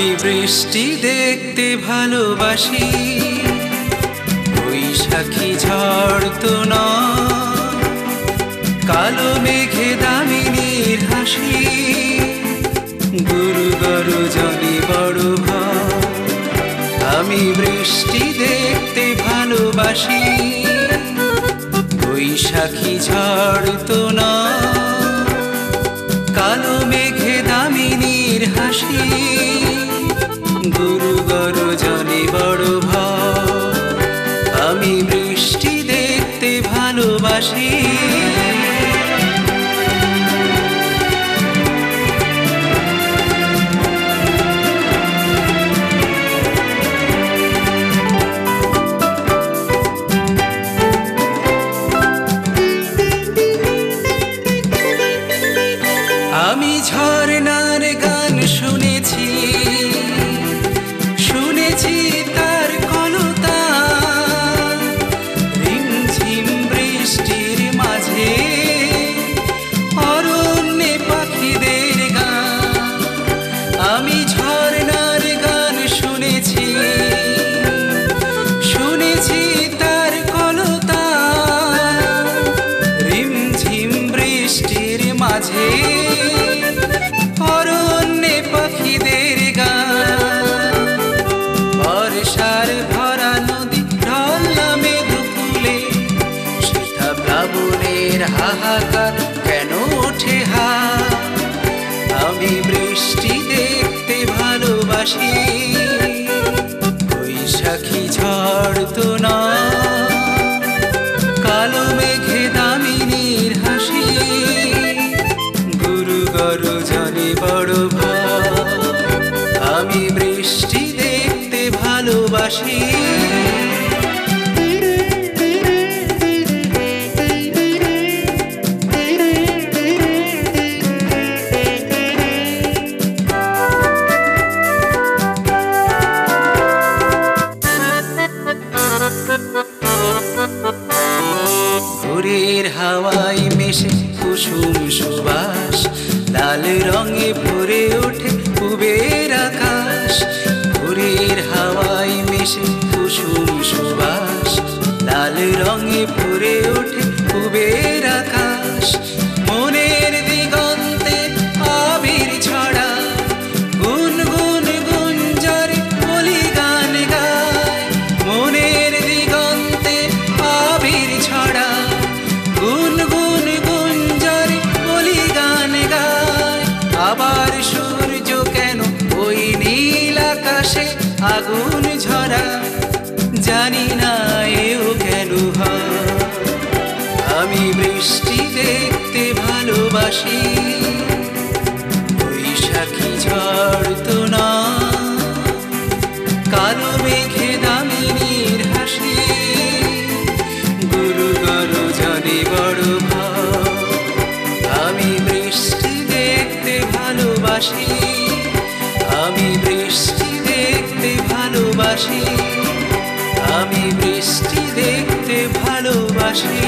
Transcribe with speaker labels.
Speaker 1: আমি বৃষ্টি দেখতে ভালোবাসি, বৈশাখী ঝড় তো নয়, কালো মেঘে দামিনীর হাসি, গুরু গরজনে বড় ভয়। আমি বৃষ্টি দেখতে ভালোবাসি, বৈশাখী ঝড় তো নয়, কালো মেঘে দামিনীর হাসি, গুরু গরজনে বড় ভয়। আমি বৃষ্টি দেখতে ভালোবাসি। আমি ঝরনার গান শুনেছি, শুনেছি তার কলতান, রিমঝিম বৃষ্টির মাঝে অরণ্যে পাখিদের গান। আমি ঝরনার গান শুনেছি, শুনেছি তার কলতান, রিমঝিম বৃষ্টির মাঝে অরণ্যে পাখিদের গান। বর্ষার ভরা নদী ঢল নামে দুকুলে, সেথা প্লাবনের হাহাকার কেন ওঠে হা। আমি বৃষ্টি দেখতে ভালোবাসি, বৈশাখী ঝড় তো নয়, কালো মেঘে দামিনীর হাসি, গুরু গরজনে বড় ভয়। আমি বৃষ্টি দেখতে ভালোবাসি। ভোরের হাওয়ায় মেশে কুসুম সুবাস, লাল রঙে ভরে ওঠে পূবের আকাশ। ভোরের হাওয়ায় মেশে কুসুম সুবাস, লাল রঙে ভরে ওঠে পূবের আকাশ। মনের দিগন্তে আবির ছড়া, গুনগুন গুঞ্জরে বলি গান গায়। মনের দিগন্তে আবির ছড়া, গুনগুন গুঞ্জরে বলি গান গায়। আবার সূর্য কেন ওই নীল আকাশে আগুন ঝরা, জানি না এও কেন হয়। আমি বৃষ্টি দেখতে ভালোবাসি, বৈশাখী ঝড় তো নয়, কালো মেঘে দামিনীর হাসি, গুরু গরজনে বড় ভয়। আমি বৃষ্টি দেখতে ভালোবাসি, আমি বৃষ্টি দেখতে ভালোবাসি, আমি বৃষ্টি দেখতে ভালোবাসি।